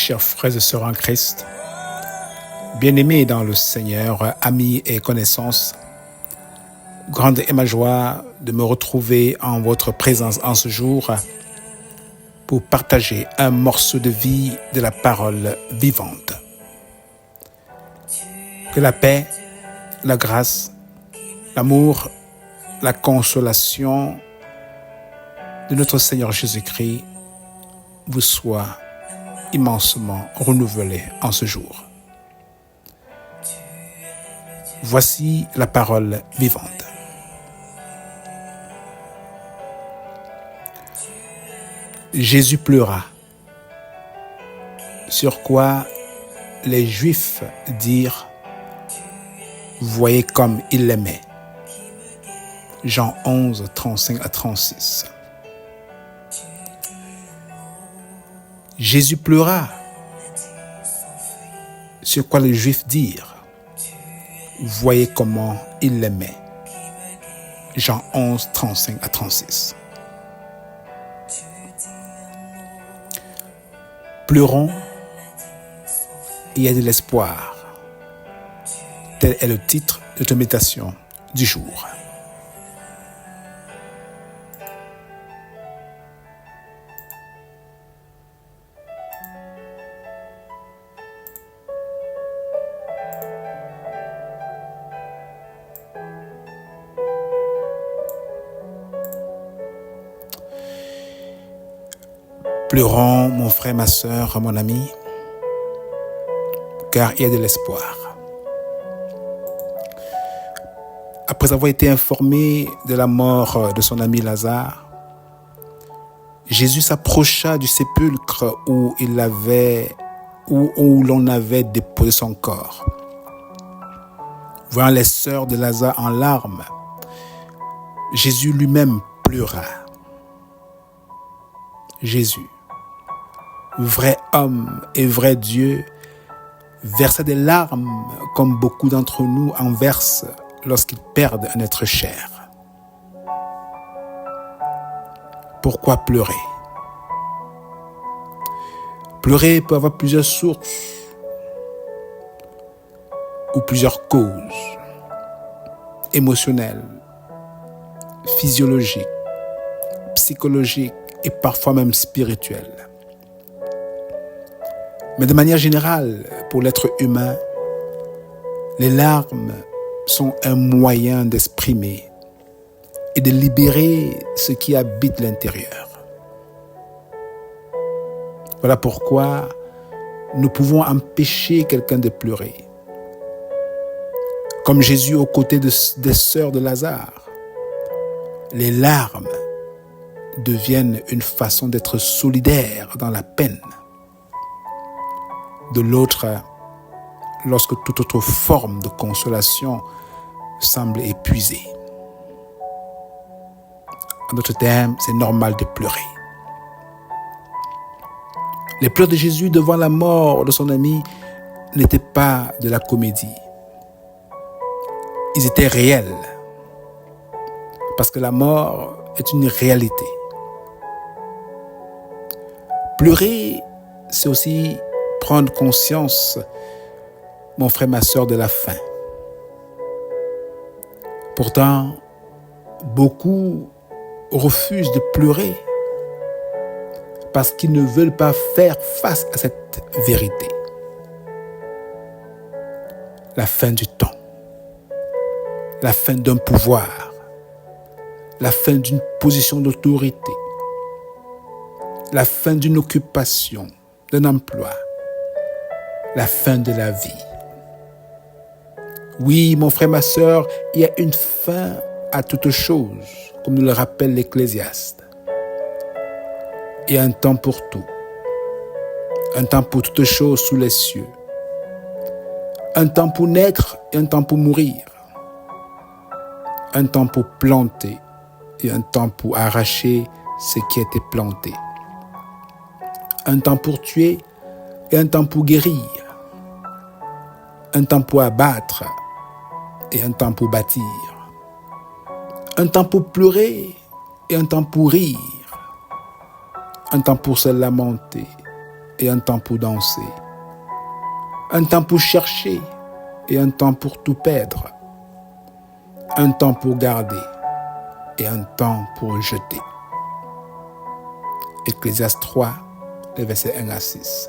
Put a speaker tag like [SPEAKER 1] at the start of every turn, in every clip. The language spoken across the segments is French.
[SPEAKER 1] Chers frères et sœurs en Christ, bien-aimés dans le Seigneur, amis et connaissances, grande est ma joie de me retrouver en votre présence en ce jour pour partager un morceau de vie de la parole vivante. Que la paix, la grâce, l'amour, la consolation de notre Seigneur Jésus-Christ vous soit immensement renouvelée en ce jour. Voici la parole vivante. Jésus pleura, sur quoi les Juifs dirent « Voyez comme il l'aimait ». Jean 11, 35 à 36. Jésus pleura, sur quoi les Juifs dirent « Voyez comment il l'aimait ». Jean 11, 35 à 36. Pleurons, il y a de l'espoir. Tel est le titre de notre méditation du jour. Pleurons, mon frère, ma sœur, mon ami, car il y a de l'espoir. Après avoir été informé de la mort de son ami Lazare, Jésus s'approcha du sépulcre où l'on avait déposé son corps. Voyant les sœurs de Lazare en larmes, Jésus lui-même pleura. Jésus, vrai homme et vrai Dieu, versa des larmes comme beaucoup d'entre nous en versent lorsqu'ils perdent un être cher. Pourquoi pleurer? Pleurer peut avoir plusieurs sources ou plusieurs causes émotionnelles, physiologiques, psychologiques et parfois même spirituelles. Mais de manière générale, pour l'être humain, les larmes sont un moyen d'exprimer et de libérer ce qui habite l'intérieur. Voilà pourquoi nous pouvons empêcher quelqu'un de pleurer. Comme Jésus aux côtés des sœurs de Lazare, les larmes deviennent une façon d'être solidaire dans la peine de l'autre lorsque toute autre forme de consolation semble épuisée. En d'autres termes, c'est normal de pleurer. Les pleurs de Jésus devant la mort de son ami n'étaient pas de la comédie. Ils étaient réels, parce que la mort est une réalité. Pleurer, c'est aussi prendre conscience, mon frère, ma sœur, de la fin. Pourtant, beaucoup refusent de pleurer parce qu'ils ne veulent pas faire face à cette vérité. La fin du temps, la fin d'un pouvoir, la fin d'une position d'autorité, la fin d'une occupation, d'un emploi, la fin de la vie. Oui, mon frère, ma sœur, il y a une fin à toute chose, comme nous le rappelle l'Ecclésiaste. Il y a un temps pour tout, un temps pour toutes choses sous les cieux, un temps pour naître et un temps pour mourir, un temps pour planter et un temps pour arracher ce qui a été planté, un temps pour tuer et un temps pour guérir, un temps pour abattre et un temps pour bâtir, un temps pour pleurer et un temps pour rire, un temps pour se lamenter et un temps pour danser. Un temps pour chercher et un temps pour tout perdre. Un temps pour garder et un temps pour jeter. Ecclésiaste 3, les versets 1 à 6.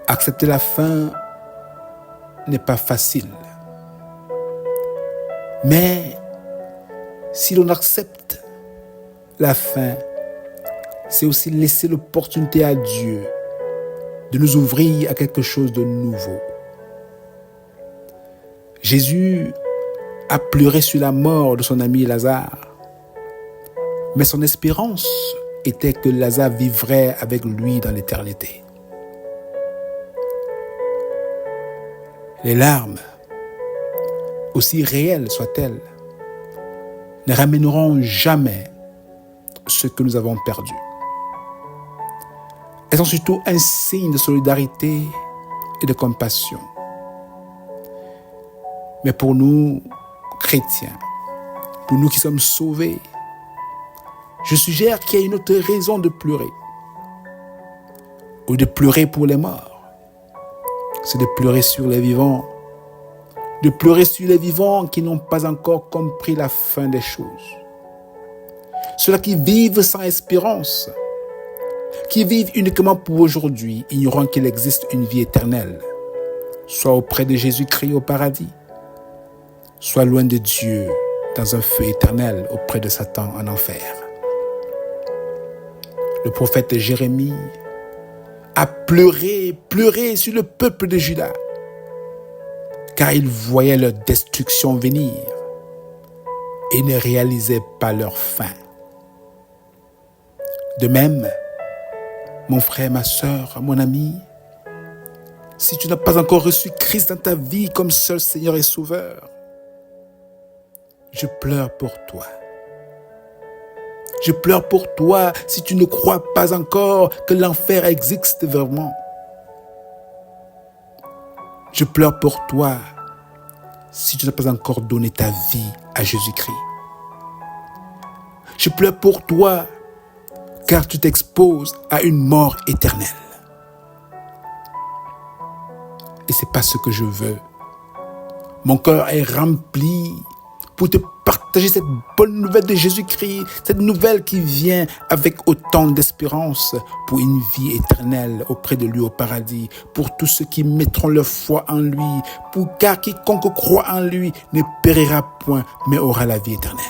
[SPEAKER 1] Accepter la fin n'est pas facile. Mais si l'on accepte la fin, c'est aussi laisser l'opportunité à Dieu de nous ouvrir à quelque chose de nouveau. Jésus a pleuré sur la mort de son ami Lazare, mais son espérance était que Lazare vivrait avec lui dans l'éternité. Les larmes, aussi réelles soient-elles, ne ramèneront jamais ce que nous avons perdu. Elles sont surtout un signe de solidarité et de compassion. Mais pour nous, chrétiens, pour nous qui sommes sauvés, je suggère qu'il y a une autre raison de pleurer, ou de pleurer pour les morts. C'est de pleurer sur les vivants, de pleurer sur les vivants qui n'ont pas encore compris la fin des choses. Ceux-là qui vivent sans espérance, qui vivent uniquement pour aujourd'hui, ignorant qu'il existe une vie éternelle, soit auprès de Jésus-Christ au paradis, soit loin de Dieu dans un feu éternel auprès de Satan en enfer. Le prophète Jérémie a pleuré sur le peuple de Juda, car il voyait leur destruction venir et ne réalisait pas leur fin. De même, mon frère, ma sœur, mon ami, si tu n'as pas encore reçu Christ dans ta vie comme seul Seigneur et Sauveur, je pleure pour toi. Je pleure pour toi si tu ne crois pas encore que l'enfer existe vraiment. Je pleure pour toi si tu n'as pas encore donné ta vie à Jésus-Christ. Je pleure pour toi car tu t'exposes à une mort éternelle. Et c'est pas ce que je veux. Mon cœur est rempli pour te partager cette bonne nouvelle de Jésus-Christ, cette nouvelle qui vient avec autant d'espérance pour une vie éternelle auprès de lui au paradis, pour tous ceux qui mettront leur foi en lui, car quiconque croit en lui ne périra point, mais aura la vie éternelle.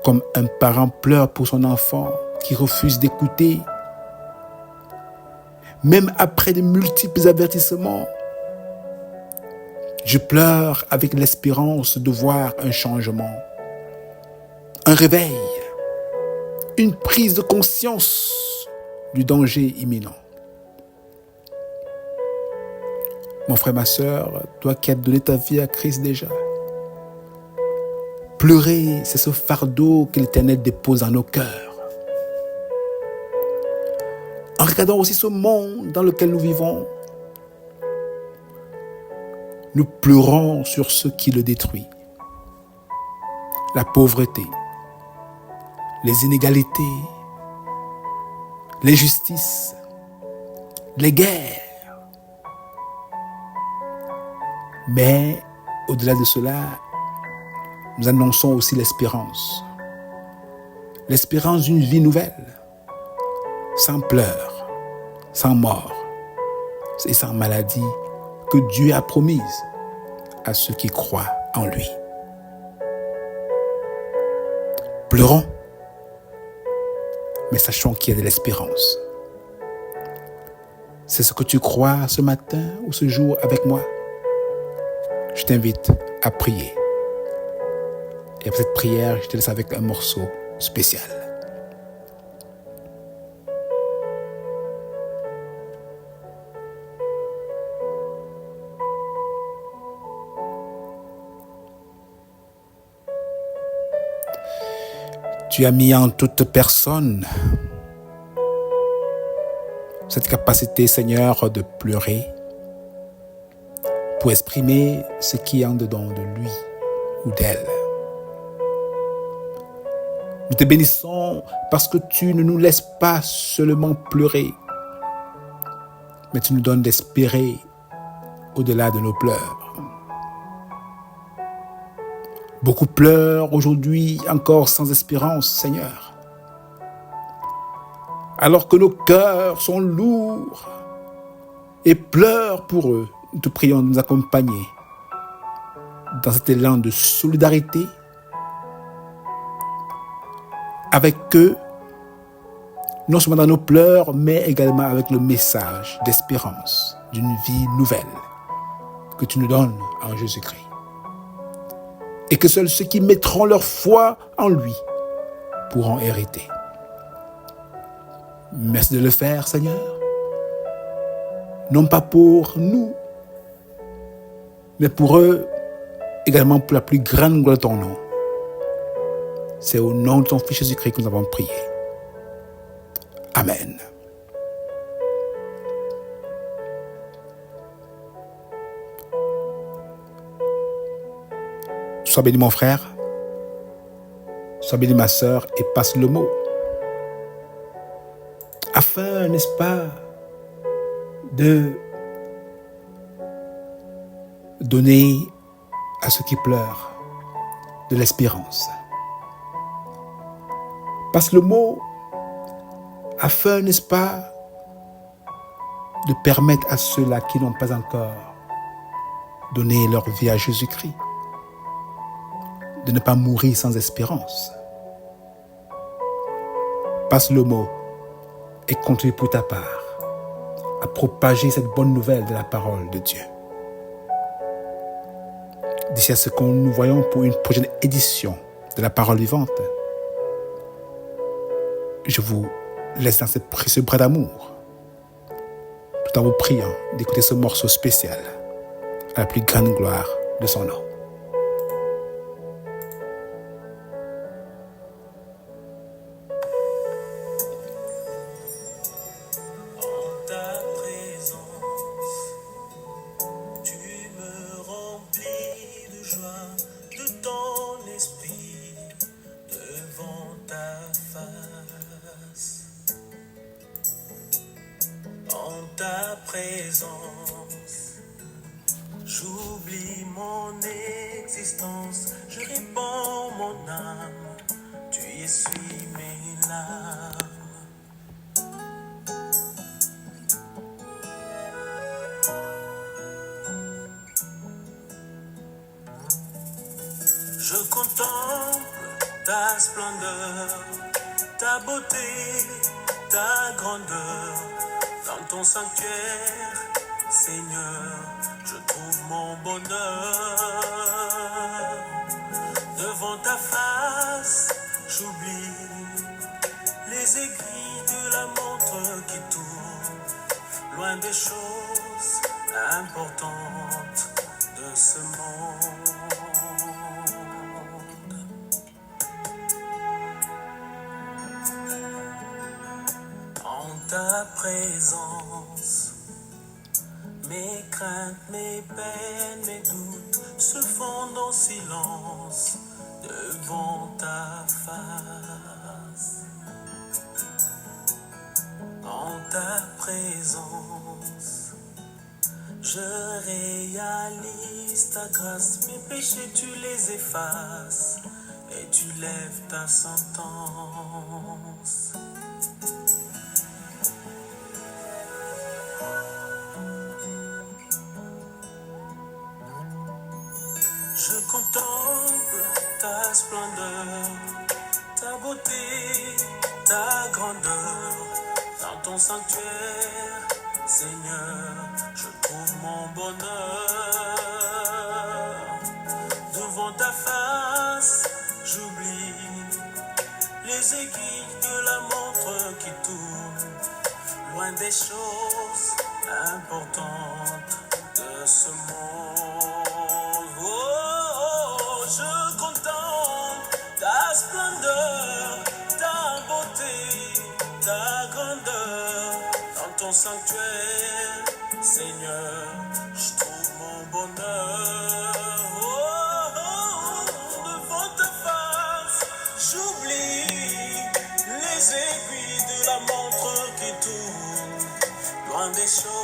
[SPEAKER 1] Comme un parent pleure pour son enfant qui refuse d'écouter, même après de multiples avertissements, je pleure avec l'espérance de voir un changement, un réveil, une prise de conscience du danger imminent. Mon frère, ma sœur, toi qui as donné ta vie à Christ déjà, pleurer, c'est ce fardeau que l'Éternel dépose dans nos cœurs. En regardant aussi ce monde dans lequel nous vivons, nous pleurons sur ce qui le détruit. La pauvreté, les inégalités, l'injustice, les guerres. Mais au-delà de cela, nous annonçons aussi l'espérance. L'espérance d'une vie nouvelle, sans pleurs, sans mort et sans maladie, que Dieu a promise à ceux qui croient en lui. Pleurons, mais sachons qu'il y a de l'espérance. C'est ce que tu crois ce matin ou ce jour avec moi? Je t'invite à prier. Et après cette prière, je te laisse avec un morceau spécial. Tu as mis en toute personne cette capacité, Seigneur, de pleurer pour exprimer ce qui est en dedans de lui ou d'elle. Nous te bénissons parce que tu ne nous laisses pas seulement pleurer, mais tu nous donnes d'espérer au-delà de nos pleurs. Beaucoup pleurent aujourd'hui encore sans espérance, Seigneur. Alors que nos cœurs sont lourds et pleurent pour eux, nous te prions de nous accompagner dans cet élan de solidarité avec eux, non seulement dans nos pleurs, mais également avec le message d'espérance d'une vie nouvelle que tu nous donnes en Jésus-Christ. Et que seuls ceux qui mettront leur foi en lui pourront hériter. Merci de le faire, Seigneur. Non pas pour nous, mais pour eux, également pour la plus grande gloire de ton nom. C'est au nom de ton Fils Jésus-Christ que nous avons prié. Amen. Sois béni mon frère, sois béni ma sœur et passe le mot. Afin, n'est-ce pas, de donner à ceux qui pleurent de l'espérance. Passe le mot afin, n'est-ce pas, de permettre à ceux-là qui n'ont pas encore donné leur vie à Jésus-Christ de ne pas mourir sans espérance. Passe le mot et continue pour ta part à propager cette bonne nouvelle de la parole de Dieu. D'ici à ce que nous voyons pour une prochaine édition de la parole vivante, je vous laisse dans ce précieux bras d'amour, tout en vous priant d'écouter ce morceau spécial à la plus grande gloire de son nom.
[SPEAKER 2] Ta présence, j'oublie mon existence, je répands mon âme, tu essuies mes larmes. Je contemple ta splendeur, ta beauté, ta grandeur. Dans ton sanctuaire, Seigneur, je trouve mon bonheur. Devant ta face, j'oublie les aiguilles de la montre qui tournent, loin des choses importantes de ce monde. Ta présence, mes craintes, mes peines, mes doutes se fondent en silence devant ta face. En ta présence, je réalise ta grâce, mes péchés tu les effaces et tu lèves ta sentence. Je contemple ta splendeur, ta beauté, ta grandeur. Dans ton sanctuaire, Seigneur, je trouve mon bonheur. Devant ta face, j'oublie les aiguilles de la montre qui tourne, loin des choses importantes de ce monde. Je contemple ta splendeur, ta beauté, ta grandeur. Dans ton sanctuaire, Seigneur, je trouve mon bonheur. Devant ta face, j'oublie choses.